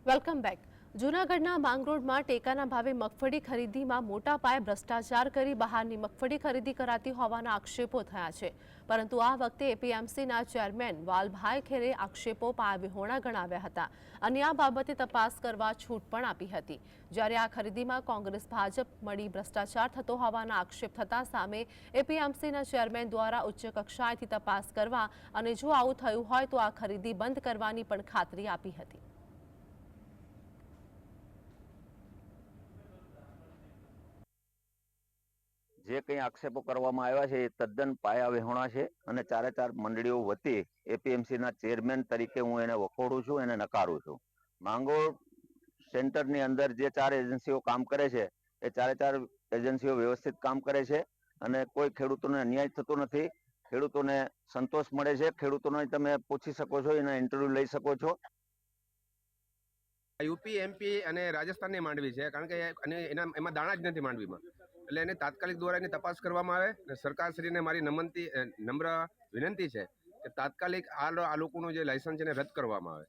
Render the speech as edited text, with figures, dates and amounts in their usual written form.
Welcome back. જૂનાગઢના માંગરોળમાં ટેકાના ભાવે મગફળી ખરીદીમાં મોટા પાયે ભ્રષ્ટાચાર કરી બહારની મગફળી ખરીદી કરાતી હોવાના આક્ષેપો થયા છે. પરંતુ આ વખતે એપીએમસીના ચેરમેન વાલભાઈ ખેરે આક્ષેપો પાયાવિહોણા ગણાવ્યા હતા અને આ બાબતે તપાસ કરવા છૂટ પણ આપી હતી. જ્યારે આ ખરીદીમાં કોંગ્રેસ ભાજપ મળી ભ્રષ્ટાચાર થતો હોવાના આક્ષેપ થતા સામે એપીએમસીના ચેરમેન દ્વારા ઉચ્ચ કક્ષાએથી તપાસ કરવા અને જો આવું થયું હોય તો આ ખરીદી બંધ કરવાની પણ ખાતરી આપી હતી. જે કંઈ આક્ષેપો કરવામાં આવ્યા છે એ તદ્દન પાયાવિહોણા છે અને ચારે ચાર મંડળીઓ વતી એપીએમસીના ચેરમેન તરીકે હું એને વખોડું છું, એને નકારું છું. માંગોળ સેન્ટરની અંદર જે ચાર એજન્સીઓ કામ કરે છે એ ચારે ચાર એજન્સીઓ વ્યવસ્થિત કામ કરે છે અને કોઈ ખેડૂતોને અન્યાય થતો નથી. ખેડૂતોને સંતોષ મળે છે. ખેડૂતોને તમે પૂછી શકો છો, એના ઇન્ટરવ્યુ લઈ શકો છો. યુપી, એમપી અને રાજસ્થાનની માંડવી છે, કારણ કે એમાં દાણા જ નથી માંડવીમાં. એટલે એને તાત્કાલિક દ્વારા એની તપાસ કરવામાં આવે અને સરકારશ્રીને મારી નમ્ર વિનંતી છે કે તાત્કાલિક આ લોકોનું જે લાયસન્સ છે એને રદ કરવામાં આવે.